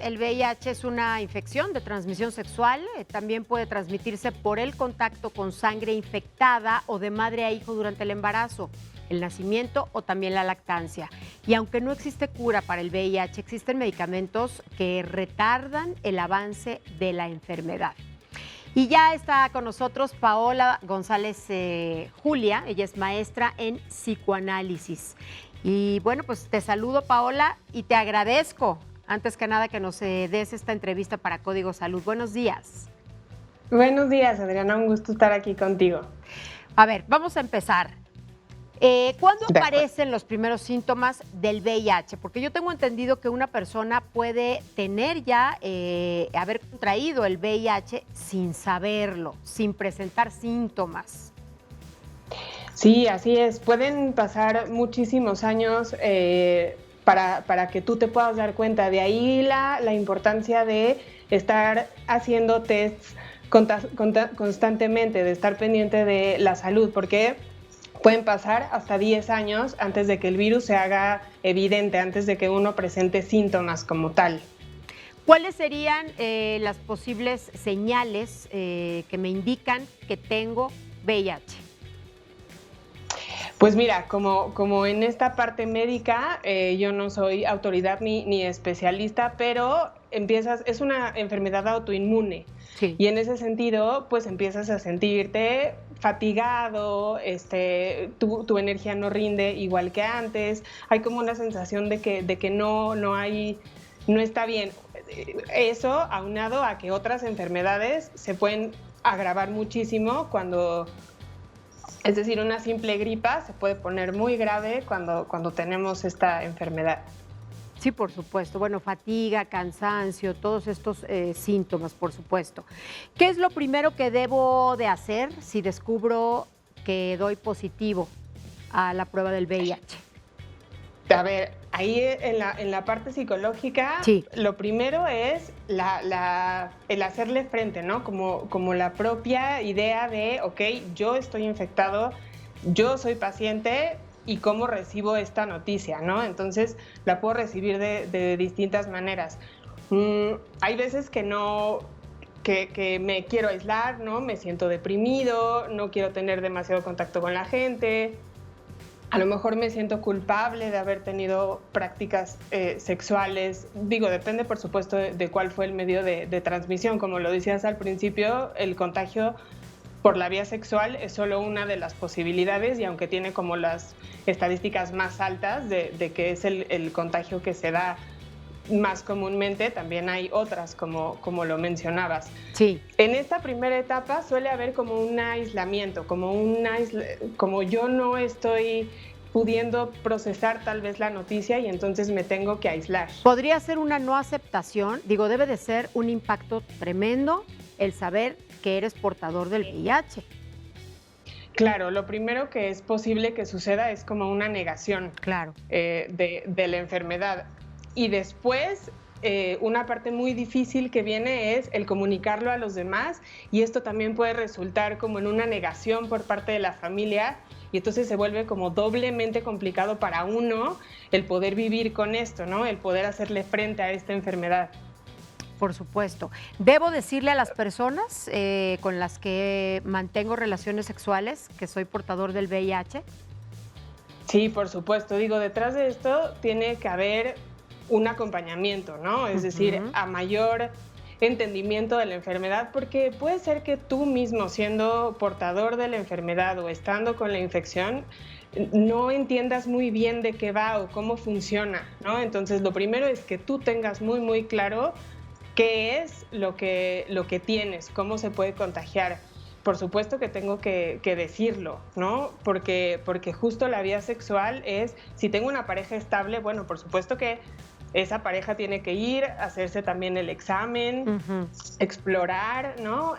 El VIH es una infección de transmisión sexual, también puede transmitirse por el contacto con sangre infectada o de madre a hijo durante el embarazo, el nacimiento o también la lactancia. Y aunque no existe cura para el VIH, existen medicamentos que retardan el avance de la enfermedad. Y ya está con nosotros Paola González Julia, ella es maestra en psicoanálisis. Y bueno, pues te saludo, Paola, y te agradezco, antes que nada, que nos des esta entrevista para Código Salud. Buenos días. Buenos días, Adriana, un gusto estar aquí contigo. A ver, vamos a empezar. ¿Cuándo aparecen los primeros síntomas del VIH? Porque yo tengo entendido que una persona puede tener ya, haber contraído el VIH sin saberlo, sin presentar síntomas. Sí, así es. Pueden pasar muchísimos años para que tú te puedas dar cuenta. De ahí la importancia de estar haciendo tests constantemente, de estar pendiente de la salud, porque pueden pasar hasta 10 años antes de que el virus se haga evidente, antes de que uno presente síntomas como tal. ¿Cuáles serían las posibles señales que me indican que tengo VIH? Pues mira, como en esta parte médica, yo no soy autoridad ni especialista, pero es una enfermedad autoinmune. Sí. Y en ese sentido, pues empiezas a sentirte fatigado, tu energía no rinde igual que antes, hay como una sensación de que no está bien. Eso aunado a que otras enfermedades se pueden agravar muchísimo es decir, una simple gripa se puede poner muy grave cuando tenemos esta enfermedad. Sí, por supuesto. Bueno, fatiga, cansancio, todos estos síntomas, por supuesto. ¿Qué es lo primero que debo de hacer si descubro que doy positivo a la prueba del VIH? A ver, ahí en la parte psicológica, sí, lo primero es el hacerle frente, ¿no? Como la propia idea de, ok, yo estoy infectado, yo soy paciente y cómo recibo esta noticia, ¿no? Entonces, la puedo recibir de distintas maneras. Hay veces que me quiero aislar, ¿no? Me siento deprimido, no quiero tener demasiado contacto con la gente. A lo mejor me siento culpable de haber tenido prácticas sexuales. Digo, depende, por supuesto, de cuál fue el medio de transmisión. Como lo decías al principio, el contagio por la vía sexual es solo una de las posibilidades y aunque tiene como las estadísticas más altas de que es el contagio que se da más comúnmente, también hay otras, como lo mencionabas. Sí. En esta primera etapa suele haber como un aislamiento, como yo no estoy pudiendo procesar tal vez la noticia y entonces me tengo que aislar. Podría ser una no aceptación, digo, debe de ser un impacto tremendo el saber que eres portador del VIH. Claro, lo primero que es posible que suceda es como una negación, claro, de la enfermedad. Y después, una parte muy difícil que viene es el comunicarlo a los demás y esto también puede resultar como en una negación por parte de la familia y entonces se vuelve como doblemente complicado para uno el poder vivir con esto, ¿no? El poder hacerle frente a esta enfermedad. Por supuesto. ¿Debo decirle a las personas con las que mantengo relaciones sexuales que soy portador del VIH? Sí, por supuesto. Digo, detrás de esto tiene que haber un acompañamiento, ¿no? Es decir, a mayor entendimiento de la enfermedad, porque puede ser que tú mismo, siendo portador de la enfermedad o estando con la infección, no entiendas muy bien de qué va o cómo funciona, ¿no? Entonces, lo primero es que tú tengas muy, muy claro qué es lo que tienes, cómo se puede contagiar. Por supuesto que tengo que decirlo, ¿no? Porque justo la vía sexual es, si tengo una pareja estable, bueno, por supuesto que esa pareja tiene que ir, hacerse también el examen, explorar, ¿no?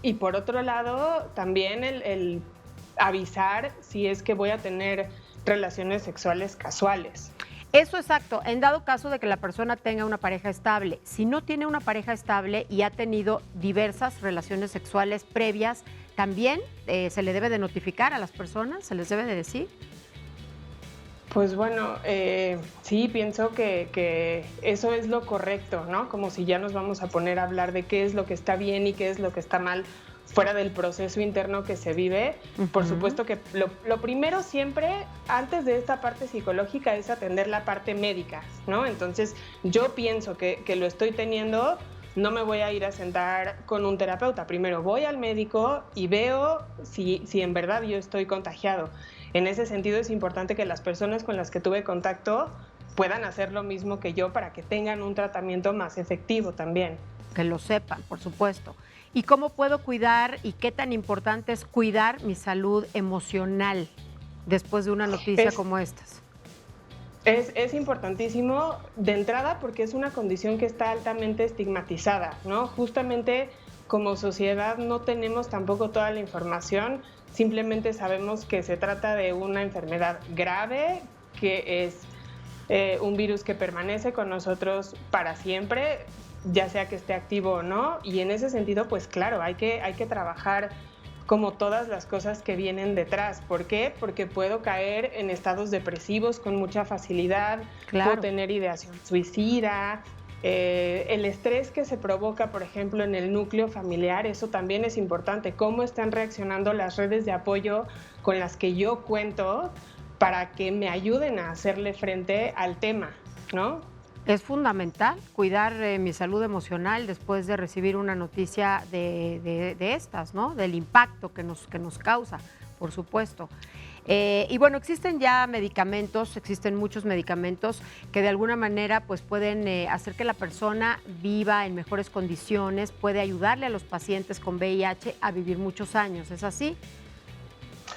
Y por otro lado, también el avisar si es que voy a tener relaciones sexuales casuales. Eso exacto, en dado caso de que la persona tenga una pareja estable. Si no tiene una pareja estable y ha tenido diversas relaciones sexuales previas, ¿también se le debe de notificar a las personas? ¿Se les debe de decir? Pues bueno, sí, pienso que eso es lo correcto, ¿no? Como si ya nos vamos a poner a hablar de qué es lo que está bien y qué es lo que está mal fuera del proceso interno que se vive. Por supuesto que lo primero siempre, antes de esta parte psicológica, es atender la parte médica, ¿no? Entonces, yo pienso que lo estoy teniendo, no me voy a ir a sentar con un terapeuta. Primero voy al médico y veo si en verdad yo estoy contagiado. En ese sentido es importante que las personas con las que tuve contacto puedan hacer lo mismo que yo para que tengan un tratamiento más efectivo también. Que lo sepan, por supuesto. ¿Y cómo puedo cuidar y qué tan importante es cuidar mi salud emocional después de una noticia como estas? Es importantísimo de entrada porque es una condición que está altamente estigmatizada, ¿no? Justamente como sociedad no tenemos tampoco toda la información, simplemente sabemos que se trata de una enfermedad grave, que es un virus que permanece con nosotros para siempre, ya sea que esté activo o no, y en ese sentido, pues claro, hay que trabajar como todas las cosas que vienen detrás. ¿Por qué? Porque puedo caer en estados depresivos con mucha facilidad, puedo tener ideación suicida, el estrés que se provoca, por ejemplo, en el núcleo familiar, eso también es importante. ¿Cómo están reaccionando las redes de apoyo con las que yo cuento para que me ayuden a hacerle frente al tema, ¿no? Es fundamental cuidar mi salud emocional después de recibir una noticia de estas, ¿no? Del impacto que nos causa, por supuesto. Y bueno, existen ya medicamentos, existen muchos medicamentos que de alguna manera pues pueden hacer que la persona viva en mejores condiciones, puede ayudarle a los pacientes con VIH a vivir muchos años, ¿es así?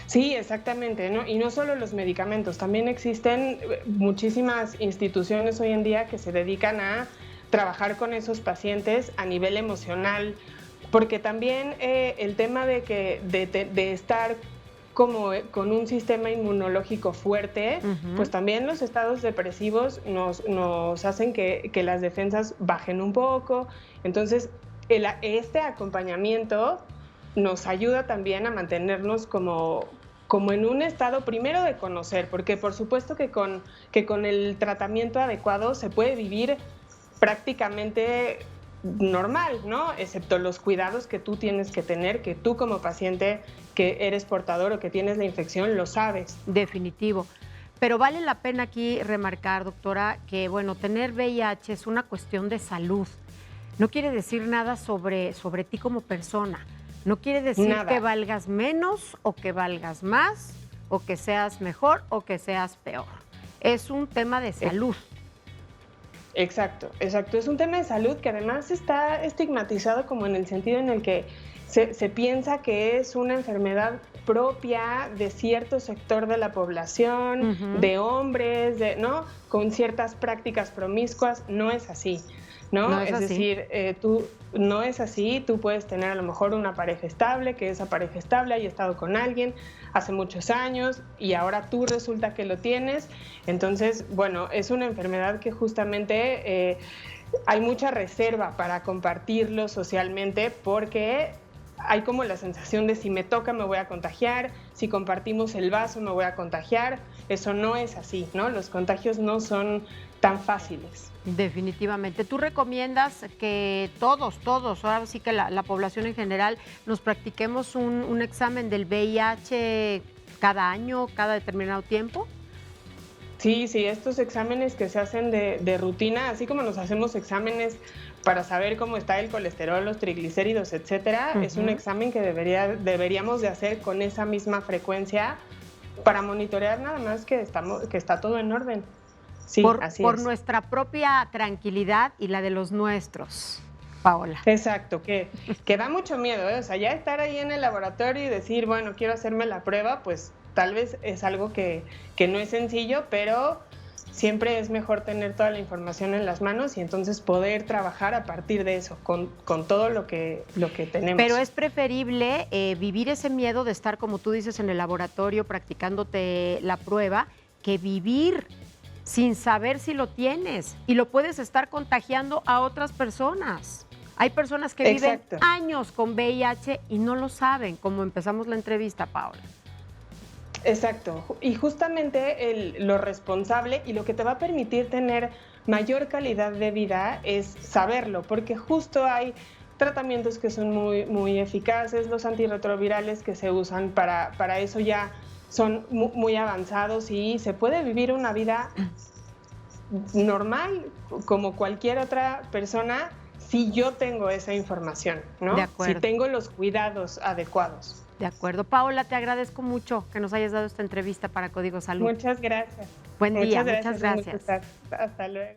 Sí, exactamente, ¿no? Y no solo los medicamentos, también existen muchísimas instituciones hoy en día que se dedican a trabajar con esos pacientes a nivel emocional, porque también el tema de estar como con un sistema inmunológico fuerte, pues también los estados depresivos nos hacen que las defensas bajen un poco. Entonces, este acompañamiento nos ayuda también a mantenernos como en un estado primero de conocer, porque por supuesto que con el tratamiento adecuado se puede vivir prácticamente normal, ¿no? Excepto los cuidados que tú tienes que tener, que tú como paciente que eres portador o que tienes la infección lo sabes. Definitivo. Pero vale la pena aquí remarcar, doctora, que bueno, tener VIH es una cuestión de salud. No quiere decir nada sobre ti como persona. No quiere decir nada. Que valgas menos o que valgas más, o que seas mejor o que seas peor. Es un tema de salud. Exacto. Es un tema de salud que además está estigmatizado como en el sentido en el que se piensa que es una enfermedad propia de cierto sector de la población, de hombres, ¿no? Con ciertas prácticas promiscuas. No es así. ¿No? Es decir, no es así, tú puedes tener a lo mejor una pareja estable, que esa pareja estable haya estado con alguien hace muchos años y ahora tú resulta que lo tienes. Entonces, bueno, es una enfermedad que justamente hay mucha reserva para compartirlo socialmente porque hay como la sensación de si me toca me voy a contagiar, si compartimos el vaso me voy a contagiar. Eso no es así, ¿no? Los contagios no son tan fáciles. Definitivamente. ¿Tú recomiendas que todos, ahora sí que la población en general, nos practiquemos un examen del VIH cada año, cada determinado tiempo? Sí, estos exámenes que se hacen de rutina, así como nos hacemos exámenes para saber cómo está el colesterol, los triglicéridos, etcétera, es un examen que deberíamos de hacer con esa misma frecuencia para monitorear nada más que está todo en orden. Sí, por nuestra propia tranquilidad y la de los nuestros, Paola. Exacto, que da mucho miedo, ¿eh? O sea, ya estar ahí en el laboratorio y decir, bueno, quiero hacerme la prueba, pues tal vez es algo que no es sencillo, pero siempre es mejor tener toda la información en las manos y entonces poder trabajar a partir de eso, con todo lo que tenemos. Pero es preferible vivir ese miedo de estar, como tú dices, en el laboratorio practicándote la prueba, que vivir sin saber si lo tienes y lo puedes estar contagiando a otras personas. Hay personas que viven años con VIH y no lo saben, como empezamos la entrevista, Paola. Exacto. Y justamente lo responsable y lo que te va a permitir tener mayor calidad de vida es saberlo, porque justo hay tratamientos que son muy eficaces, los antirretrovirales que se usan para eso ya son muy avanzados y se puede vivir una vida normal como cualquier otra persona si yo tengo esa información, ¿no? De acuerdo. Si tengo los cuidados adecuados. De acuerdo. Paola, te agradezco mucho que nos hayas dado esta entrevista para Código Salud. Muchas gracias. Buen día, muchas gracias. Hasta luego.